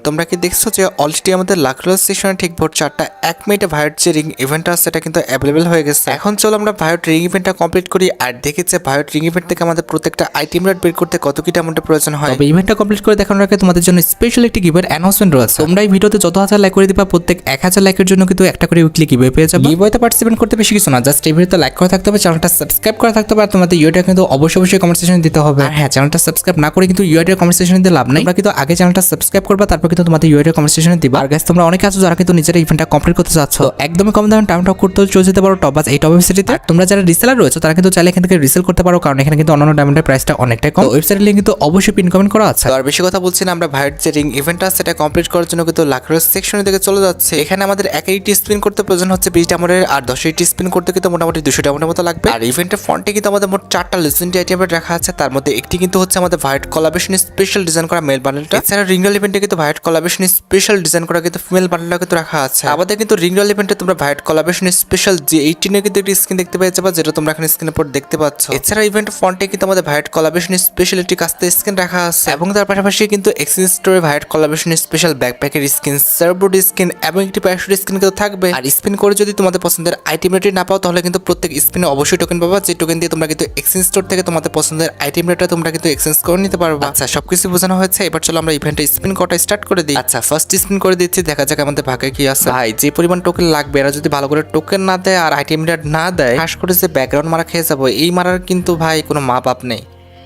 তোমরা কি দেখছো যে অলরেডি আমাদের লাকরোজ সেশনে ঠিক ভোর 4টা 1 মিনিটে ভায়োট যে রিং ইভেন্ট আছে সেটা কিন্তু অ্যাভেলেবেল হয়ে গেছে। এখন চলো আমরা ভায়োট রিং ইভেন্টটা কমপ্লিট করি আর দেখি যে ভায়োট রিং ইভেন্ট থেকে আমাদের প্রত্যেকটা আইটেম রেট বের করতে কত কি টাইমের প্রয়োজন হয়। তবে ইভেন্টটা কমপ্লিট করে দেখানোর আগে তোমাদের জন্য স্পেশাল একটি গিভের অ্যানাউন্সমেন্ট রয়েছে। তোমরা এই ভিডিওতে যত হাজার লাইক করে দিবা প্রত্যেক 1000 লাইকের জন্য কিন্তু একটা করে উইকলি গিভওয়ে পেয়ে যাবে। গিভওয়েতে পার্টিসিপেট করতে বেশি কিছু না, জাস্ট এই ভিডিওতে লাইক করা থাকতে হবে, চ্যানেলটা সাবস্ক্রাইব করা থাকতে হবে আর তোমাদের ইউআইডি কিন্তু অবশ্যই কমেন্ট সেকশনে দিতে হবে। আর হ্যাঁ, চ্যানেলটা সাবস্ক্রাইব না করে কিন্তু ইউআইডি কমেন্ট সেকশনে দিতে লাভ নাই। তোমরা কিন্তু আগে চ্যানেলটা সাবস্ক্রাইব করবা, তারপর কিন্তু তোমাদের ইউআইডি কমেন্ট সেকশনে দিবা। আর গাইস তোমরা অনেকে আছো যারা কিন্তু নিজেরা ইভেন্টটা কমপ্লিট করতে যাচ্ছ, একদমই কম দামে টাইম টপ করতে চলে যেতে পারো টপ বাস এই টপ ওয়েবসাইটে। তোমরা যারা রিসেলার রয়েছে তারা কিন্তু চাইলে এখান থেকে রিসেল করতে পারো, কারণ এখানে কিন্তু অন্যান্য ডায়মন্ডের প্রাইসটা অনেকটাই কম। ওয়েবসাইটের লিংক কিন্তু অবশ্যই পিন কমেন্ট করা আছে। তো আর বেশি কথা বলছি না, আমরা ভায়োট যে রিং ইভেন্ট আছে সেটা কমপ্লিট করার জন্য কিন্তু লাকরোজ সেকশনের দিকে চলে যাচ্ছে। এখানে আমাদের 1টি স্পিন করতে প্রয়োজন হচ্ছে 20 ডায়মন্ডের, আর 10টি স্পিন করতে কিন্তু মোটামুটি 200 ডায়মন্ডের মতো লাগবে। আর ইভেন্টের ফন্টে কিন্তু আমাদের মোট 4টা লেজেন্ডারি আইটেম রাখা আছে, তার মধ্যে একটি কিন্তু হচ্ছে আমাদের ভায়োট কোলাবরেশন স্পেশাল ডিজাইন করা মেল বান্ডেলটা। এছাড়া রিংরল ইভেন্টে কিন্তু ভায়োট কোলাবরেশন স্পেশাল ডিজাইন করা কিন্তু ফিমেল বান্ডেলটা কিন্তু রাখা আছে। আমাদের কিন্তু রিংরল ইভেন্টে তোমরা ভায়োট কোলাবরেশন স্পেশাল যে 18 এর কিন্তু একটি স্কিন দেখতে পেয়ে যাবে, যেটা তোমরা এখানে স্ক্রিনের উপর দেখতে পাচ্ছ। এছাড়া ইভেন্ট ফন্টে কিন্তু আমাদের ভায়োট কোলাবরেশন স্পেশাল একটি কাস্তে স্কিন রাখা আছে, এবং তার পাশাপাশি কিন্তু এক্সচেঞ্জ স্টোরে ভায়োট কোলাবরেশন স্পেশাল ব্যাকপ্যাকের স্কিন, সার্ভবোর্ড স্কিন এবং একটি প্যারাশুট স্কিন কিন্তু থাকবে। আর স্পিন করে যদি তোমাদের পছন্দের আইটেম রেটে না পাও তাহলে কিন্তু প্রত্যেক স্পিনে অবশ্যই টোকেন পাবা, যে টোকেন দিয়ে তোমরা কিন্তু এক্সচেঞ্জ স্টোর থেকে তোমাদের পছন্দের আইটেম রেটটা তোমরা কিন্তু এক্সচেঞ্জ করে নিতে পারবা। আচ্ছা, সবকিছু বোঝানো হয়েছে, এবার চলো আমরা ইভেন্টে স্পিন করাটা স্টার্ট করে দিই। আচ্ছা, ফার্স্ট স্পিন করে দিচ্ছি, দেখা যাক আমাদের ভাগ্যে কি আছে। ভাই যে পরিমাণ টোকেন লাগবে, এরা যদি ভালো করে টোকেন না দেয় আর আইটেম রেট না দেয়, খাস করে যে ব্যাকগ্রাউন্ড মারা খেয়ে যাবো, এই মারার কিন্তু ভাই কোনো মাপ আপ নেই।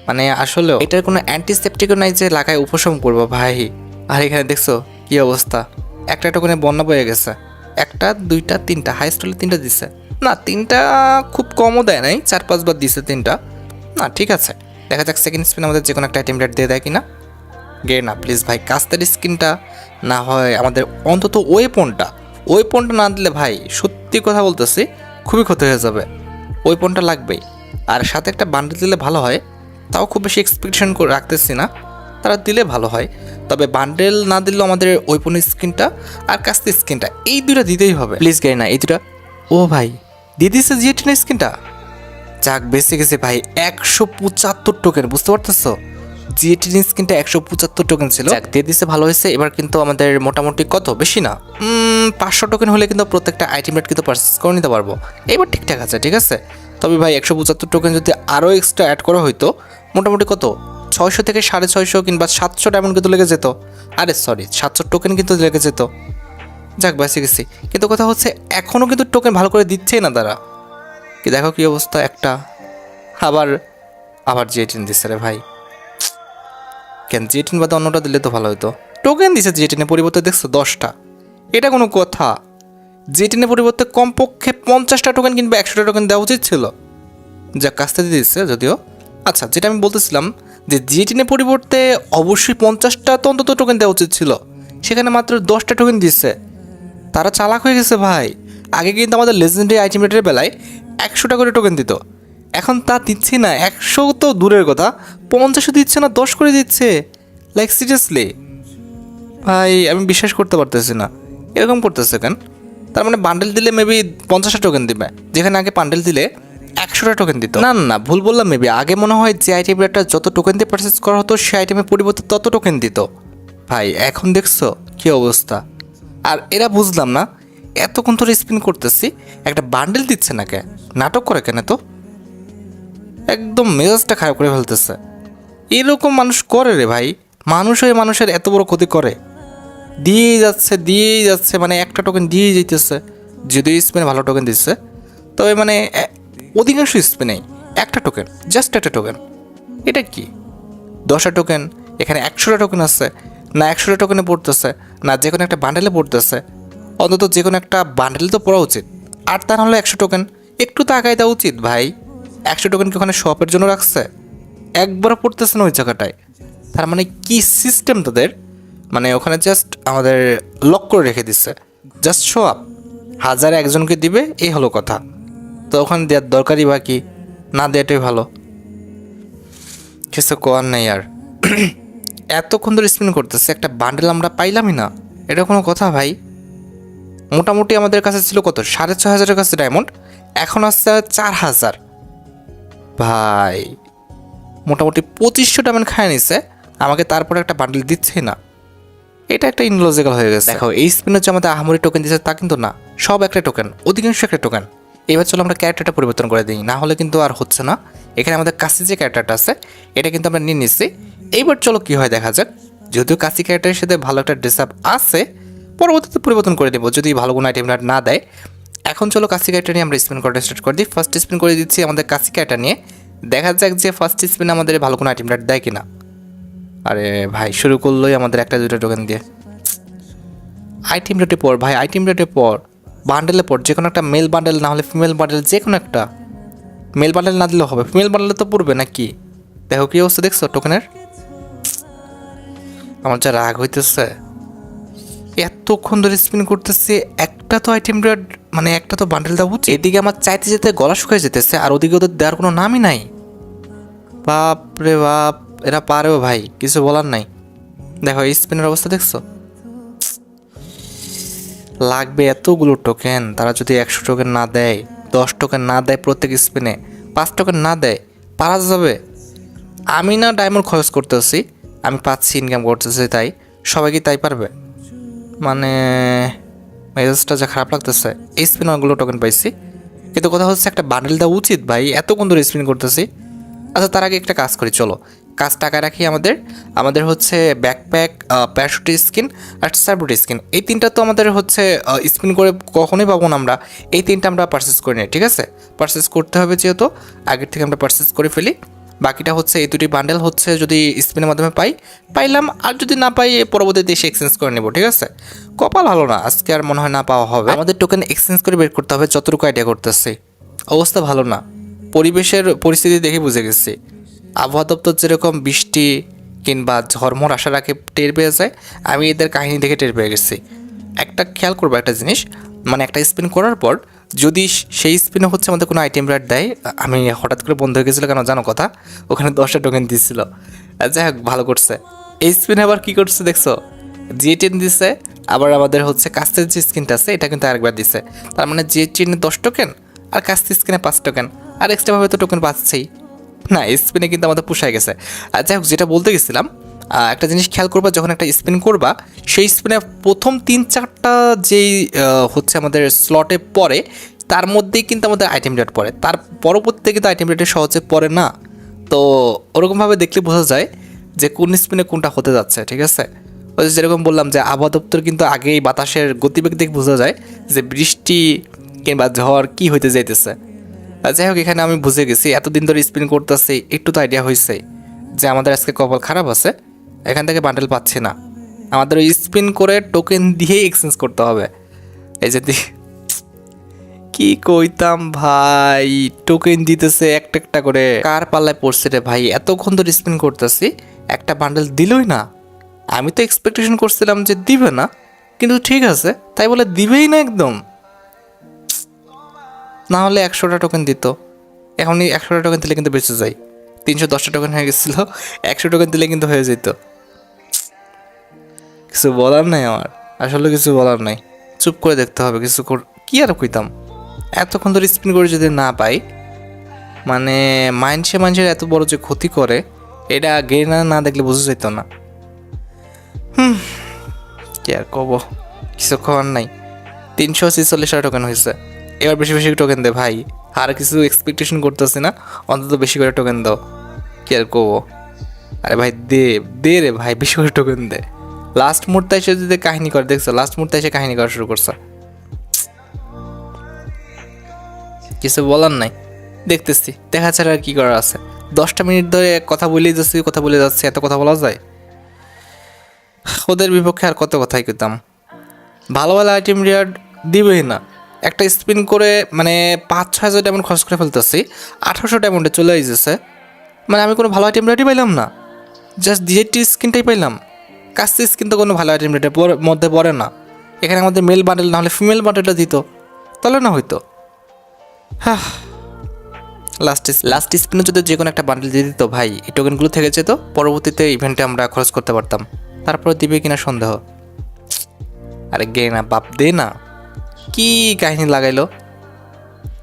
মানে আসলেও এটার কোনো অ্যান্টিসেপটিকও নাই যে লাগায় উপশম করবো ভাই। আর এখানে দেখছো কি অবস্থা, একটা টোকেনে বন্যা বয়ে গেছে। একটা, দুইটা, তিনটা, হাইস্ট হলে 3টা দিছে না, 3টা খুব কমও দেয় নাই, 4-5 বার দিছে 3টা না। ঠিক আছে, দেখা যাক সেকেন্ড স্পিন আমাদের যে কোনো একটা আইটেম রেট দিয়ে দেয় কিনা। গে না প্লিজ ভাই, কাস্তের স্কিনটা না হয় আমাদের অন্তত ওয়েপনটা না দিলে ভাই সত্যি কথা বলতেছি খুবই ক্ষতি হয়ে যাবে। ওয়েপনটা লাগবেই, আর সাথে একটা বান্ডেল দিলে ভালো হয়, তাও খুব বেশি এক্সপেকটেশন করে রাখতেছি না, তারা দিলে ভালো হয়। তবে বান্ডেল না দিলেও আমাদের ওয়েপন স্কিনটা আর কাস্তে স্কিনটা এই দুটো দিতেই হবে প্লিজ। গে না এই দুটা, ও ভাই দিয়ে দিচ্ছে জিএটিন স্কিনটা, যাক বেঁচে গেছে ভাই। 175 টোকেন, বুঝতে পারতেছো জিএটিন স্কিনটা 175 টোকেন ছিল, যাক দিয়ে দিচ্ছে, ভালো হয়েছে। এবার কিন্তু আমাদের মোটামুটি কত, বেশি না 500 টোকেন হলে কিন্তু প্রত্যেকটা আইটেম রেট কিন্তু পারচেস করে নিতে পারবো। এবার ঠিকঠাক আছে, ঠিক আছে। তবে ভাই 175 টোকেন যদি আরও এক্সট্রা অ্যাড করা হইতো, মোটামুটি কত 600 থেকে 650 কিংবা 700 ডায়মন্ড কিন্তু লেগে যেত। আরে সরি, 700 টোকেন কিন্তু লেগে যেত। যাক বেঁচে গেছি, কিন্তু কথা হচ্ছে এখনও কিন্তু টোকেন ভালো করে দিচ্ছেই না তারা। কি দেখো কি অবস্থা, একটা আবার জিএটিন দিচ্ছে রে ভাই। কেন জিএটিন বাদে অন্যটা দিলে তো ভালো হতো। টোকেন দিছে জিএটিনের পরিবর্তে, দেখছো 10টা, এটা কোনো কথা? জিএটিনের পরিবর্তে কমপক্ষে 50টা টোকেন কিংবা 100টা টোকেন দেওয়া উচিত ছিল, যা কাজটা দিয়ে দিচ্ছে যদিও। আচ্ছা, যেটা আমি বলতেছিলাম যে জিএটিনের পরিবর্তে অবশ্যই 50টা তো অন্তত টোকেন দেওয়া উচিত ছিল, সেখানে মাত্র 10টা টোকেন দিচ্ছে। তারা চালাক হয়ে গেছে ভাই। আগে কিন্তু আমাদের লেজেন্ডারি আইটেম রেটের বেলায় 100টা করে টোকেন দিত, এখন তা দিচ্ছে না। 100 তো দূরের কথা, 50ও দিচ্ছে না, 10 করে দিচ্ছে। লাইক সিরিয়াসলি ভাই, আমি বিশ্বাস করতে পারতেছি না এরকম করতেছে কেন। তার মানে বান্ডেল দিলে মেবি 50টা টোকেন দিবে, যেখানে আগে বান্ডেল দিলে 100টা টোকেন দিত। না না, ভুল বললাম মেবি। আগে মনে হয় যে আইটেম রেটটা যত টোকেন দিয়ে পারচেস করা হতো সেই আইটেমের পরিবর্তে তত টোকেন দিত। ভাই এখন দেখছো কি অবস্থা। আর এরা বুঝলাম না, এতক্ষণ ধরে স্পিন করতেছি একটা বান্ডেল দিচ্ছে না, কে নাটক করে কেন? তো একদম মেজাজটা খারাপ করে ফেলতেছে। এরকম মানুষ করে রে ভাই, মানুষ হয়ে মানুষের এত বড় ক্ষতি করে। দিয়েই যাচ্ছে, মানে একটা টোকেন দিয়েই যেতেছে। যদিও স্পিনে ভালো টোকেন দিচ্ছে, তবে মানে অধিকাংশ স্পিনেই একটা টোকেন, জাস্ট একটা টোকেন। এটা কি 10টা টোকেন, এখানে 100টা টোকেন আছে না, 100টা টোকেনে পড়তেছে না, যে কোনো একটা বান্ডেলে পড়তেছে। অন্তত যে কোনো একটা বান্ডেলে তো পড়া উচিত, আর তা নাহলে 100 টোকেন একটু তো আগায় দেওয়া উচিত ভাই। 100 টোকেন কি ওখানে শপের জন্য রাখছে? একবারও পড়তেছে না ওই জায়গাটায়। তার মানে কি সিস্টেম তাদের, মানে ওখানে জাস্ট আমাদের লক করে রেখে দিচ্ছে, জাস্ট শো আপ। 1000 একজনকে দিবে, এই হলো কথা। তো ওখানে দেওয়ার দরকারই বা কি, না দেওয়াটাই ভালো। কিছু করার নেই আর। এতক্ষণ ধরে স্পিন করতেছে, একটা বান্ডেল আমরা পাইলামই না, এটা কোনো কথা ভাই? মোটামুটি আমাদের কাছে ছিল কত, 6500 কাছে ডায়মন্ড, এখন আসছে 4000। ভাই মোটামুটি 2500 ডায়মন্ড খায় নিছে আমাকে, তারপরে একটা বান্ডেল দিচ্ছেই না। এটা একটা ইনলজিক্যাল হয়ে গেছে। দেখো এই স্পিন হচ্ছে আমাদের আহামরি টোকেন দিচ্ছে তা কিন্তু না, সব একটা টোকেন, অধিকাংশ একটা টোকেন। এবার চলো আমরা ক্যারেক্টারটা পরিবর্তন করে দিই, না হলে কিন্তু আর হচ্ছে না। এখানে আমাদের কাছে যে ক্যারেক্টারটা আছে এটা কিন্তু আমরা নিয়ে নিচ্ছি। এইবার চলো কি হয় দেখা যাক। যদিও কাছি ক্যারেক্টারের সাথে ভালো একটা ড্রেস আপ আছে, পরবর্তীতে পরিবর্তন করে দেবো যদি ভালো কোনো আইটেম না দেয়। এখন চলো কাছি ক্যারেক্টার নিয়ে আমরা স্পিন করাটা স্টার্ট করে দিই। ফার্স্ট স্পিন করে দিচ্ছি আমাদের কাছি ক্যারেক্টার নিয়ে, দেখা যাক যে ফার্স্ট স্পিন আমাদের ভালো কোনো আইটেম দেয় কিনা। আরে ভাই শুরু করলোই আমাদের একটা দুটো টোকেন দিয়ে। আইটেম রেটে পর ভাই, আইটেম রেটে পর, বান্ডেলে পর, যে কোনো একটা মেল বান্ডেল না হলে ফিমেল বান্ডেল, যে কোনো একটা। মেল বান্ডেল না দিলেও হবে, ফিমেল বান্ডেলে তো পড়বে নাকি। দেখো কি অবস্থা দেখছো টোকেনের। আমার যা রাগ হইতেছে, এতক্ষণ ধরে স্পিন করতেছে, একটা তো আইটেম রেট মানে একটা তো বান্ডেল দেওয়া উচিত। এদিকে আমার চাইতে যেতে গলা শুকায় যেতেছে, আর ওদিকে ওদের দেওয়ার কোনো নামই নাই। বাপ রে বাপ, এরা পারেও ভাই, কিছু বলার নাই। দেখো এই স্পিনের অবস্থা দেখছো, লাগবে এতগুলো টোকেন, তারা যদি 100 টোকেন না দেয়, 10 টোকেন না দেয়, প্রত্যেক স্পিনে 5 টোকেন না দেয়, পারা যাবে? আমি না ডায়মন্ড খরচ করতেছি, আমি পাচ্ছি, ইনকাম করতেছি, তাই সবাই কি তাই পারবে? মানে মেজাজটা যা খারাপ লাগতেছে। এই স্পিন অনেকগুলো টোকেন পাইছি, কিন্তু কথা হচ্ছে একটা বান্ডেল দেওয়া উচিত ভাই, এতক্ষণ ধরে স্পিন করতেছি। আচ্ছা তার আগে একটা কাজ করি, চলো কাজ টাকা রাখি। আমাদের হচ্ছে ব্যাকপ্যাক, প্যারাশুট স্কিন আর সার্বুট স্কিন, এই তিনটা তো আমাদের হচ্ছে স্পিন করে কখনোই পাবো না আমরা। এই তিনটা আমরা পারচেস করে নিই, ঠিক আছে? পারচেস করতে হবে যেহেতু, আগের থেকে আমরা পারচেস করে ফেলি। বাকিটা হচ্ছে এই দুটি বান্ডেল হচ্ছে যদি স্পিনের মাধ্যমে পাইলাম, আর যদি না পাই পরবর্তীতে এসে এক্সচেঞ্জ করে নেব, ঠিক আছে? কপাল ভালো না, আজকে আর মনে হয় না পাওয়া হবে। আমাদের টোকেন এক্সচেঞ্জ করে বের করতে হবে, যতটুকু আইডিয়া করতেছি। অবস্থা ভালো না, পরিবেশের পরিস্থিতি দেখে বুঝে গেছি। আবহাওয়া দপ্তর যেরকম বৃষ্টি কিংবা ঝড়মড় আসার আগে টের পেয়ে যায়, আমি এদের কাহিনী দেখে টের পেয়ে গেছি। একটা খেয়াল করবো একটা জিনিস, মানে একটা স্পিন করার পর যদি সেই স্পিনে হচ্ছে আমাদের কোনো আইটেম রেট দেয়, আমি হঠাৎ করে বন্ধ হয়ে গেছিলো কেন জানো কথা, ওখানে 10টা টোকেন দিয়েছিল। যাই হোক ভালো করছে। এই স্পিনে আবার কী করছে দেখছো, G10 দিছে, আবার আমাদের হচ্ছে কাস্তের যে স্কিনটা আছে এটা কিন্তু আরেকবার দিছে। তার মানে G10 10 টোকেন আর কাস্তের স্কিনে 5 টোকেন, আর এক্সট্রাভাবে তো টোকেন পাচ্ছেই না। স্পিনে কিন্তু আমাদের পুষায় গেছে। আর যাই হোক যেটা বলতে গেছিলাম, একটা জিনিস খেয়াল করবা, যখন একটা স্পিন করবা সেই স্পিনে প্রথম 3-4টা যেই হচ্ছে আমাদের স্লটে পড়ে, তার মধ্যেই কিন্তু আমাদের আইটেম রেট পড়ে, তার পরবর্তীতে কিন্তু আইটেম রেটে সহজে পড়ে না। তো ওরকমভাবে দেখলে বোঝা যায় যে কোন স্পিনে কোনটা হতে যাচ্ছে, ঠিক আছে? ওই যেরকম বললাম যে আবহাওয়া দপ্তর কিন্তু আগেই বাতাসের গতিবেগ দেখে বোঝা যায় যে বৃষ্টি কিংবা ঝড় কী হইতে যাইতেছে। যাই হোক এখানে আমি বুঝে গেছি, এতদিন ধরে স্পিন করতেছি, একটু তো আইডিয়া হয়েছে যে আমাদের আজকে কপাল খারাপ আছে, এখান থেকে বান্ডেল পাচ্ছি না। আমাদের ওই স্পিন করে টোকেন দিয়ে এক্সচেঞ্জ করতে হবে। এই যে কি কইতাম ভাই, টোকেন দিতেছে একটা একটা করে, কার পাল্লায় পড়ছে রে ভাই, এতক্ষণ ধরে স্পিন করতেছি, একটা বান্ডেল দিলই না। আমি তো এক্সপেকটেশন করছিলাম যে দিবে না, কিন্তু ঠিক আছে তাই বলে দিবেই না একদম। না হলে 100টা টোকেন দিত, এখনই 100টা টোকেন দিলে কিন্তু বেঁচে যায়। 310টা টোকেন হয়ে গেছিলো, 100 টোকেন দিলে কিন্তু হয়ে যেত। কিছু বলার নাই আমার, আসলে কিছু বলার নাই, চুপ করে দেখতে হবে। কি আর কইতাম, এতক্ষণ ধরে স্পিন করে যদি না পাই, মানে মানুষের এত বড় যে ক্ষতি করে, এটা আগে না দেখলে বোঝা যেত না। কি আর কব, কিছু খাওয়ার নাই। 346টা টোকেন হয়েছে, এবার বেশি বেশি টোকেন দে ভাই, আর কিছু এক্সপেকটেশন করতেছি না, অন্তত বেশি করে টোকেন দাও। কি আর কব, আরে ভাই দে রে ভাই, বেশি করে টোকেন দে। লাস্ট মুহূর্তে এসে যদি কাহিনী করে, দেখছো লাস্ট মুহূর্তে এসে কাহিনী করা শুরু করছে। কিছু বলার নাই, দেখতেছি, দেখা ছাড়া আর কি করার আছে। 10টা মিনিট ধরে কথা বলে যাচ্ছি, এত কথা বলা যায়? ওদের বিপক্ষে আর কত কথাই কইতাম। ভালো আইটেম রেয়ার দিবেই না। একটা স্পিন করে মানে 5-6 হাজার ডায়মন্ড খরচ করে ফেলতেছি, 1800 ডায়মন্ডে চলে আসছে। মানে আমি কোনো ভালো আইটেম রেটই পাইলাম না, জাস্ট ডিজেটি স্কিনটাই পাইলাম। কাস্তি স্কিন তো কোনো ভালো আইটেম রেটের মধ্যে পড়ে না। এখানে আমাদের মেল বান্ডেল না হলে ফিমেল বান্ডেলটা দিত, তাহলে না হইতো। হ্যাঁ, লাস্ট স্পিনে যদি যে কোনো একটা বান্ডেল দিয়ে দিত ভাই, এই টোকেনগুলো থেকে যেত, পরবর্তীতে ইভেন্টে আমরা খরচ করতে পারতাম। তারপরে দিবে কিনা সন্দেহ। আরে গে না বাপ, দে না, কি কাহিনী লাগাইলো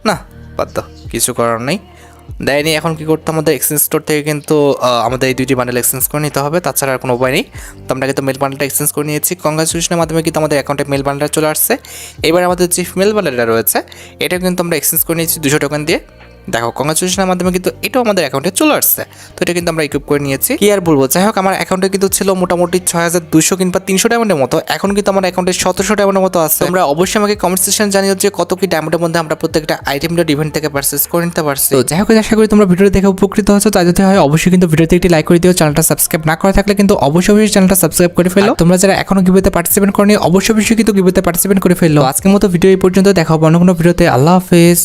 না, বাদ দাও, কিছু করার নেই। দেয়নি। এখন কি করতে আমাদের এক্সচেঞ্জ স্টোর থেকে কিন্তু আমাদের এই 2টি বান্ডেল এক্সচেঞ্জ করে নিতে হবে, তাছাড়া আর কোনো উপায় নেই। তো আমরা কিন্তু মেল বান্ডেলটা এক্সচেঞ্জ করে নিয়েছি। কংগ্রাচুলেশনের মাধ্যমে কিন্তু আমাদের অ্যাকাউন্টে মেল বান্ডেল চলে আসছে। এবার আমাদের যে মেল বান্ডেলটা রয়েছে এটা কিন্তু আমরা এক্সচেঞ্জ করে নিয়েছি 200 টোকেন দিয়ে। দেখো কংগ্রাচুলেশনের মাধ্যমে কিন্তু এটাও আমাদের অ্যাকাউন্টে চলে আসছে। তো এটা কিন্তু আমরা ইকুইপ করে নিয়েছি। কি আর বলবো, যাই হোক আমার অ্যাকাউন্টে কিন্তু ছিল মোটামুটি 6200 কিংবা 300 ডায়মন্ডের মতো। এখন কিন্তু আমার অ্যাকাউন্টে 1700 ডায়মন্ডের মতো আছে। তোমরা অবশ্যই আমাকে কমেন্ট সেকশনে জানিও যে কত কি ডায়মন্ডের মধ্যে আমরা প্রত্যেকটা আইটেমটা ইভেন্ট থেকে পারচেজ করে নিতে পারছি। তো যাই হোক আশা করি তোমরা ভিডিও দেখে উপকৃত হয়েছো। তাই যদি হয় অবশ্যই কিন্তু ভিডিওতে একটি লাইক করে দিও। চ্যানেলটা সাবস্ক্রাইব না করা থাকলে কিন্তু অবশ্যই চ্যানেলটা সাবস্ক্রাইব করে ফেলো। তোমরা যারা এখনো গিভওয়েতে পার্টিসিপেট করনি অবশ্যই কিন্তু গিভওয়েতে পার্টিসিপেট করে ফেলো। আজকের মতো ভিডিও এই পর্যন্ত, দেখা হবে অন্য কোনো ভিডিওতে। আল্লাহ হাফেজ।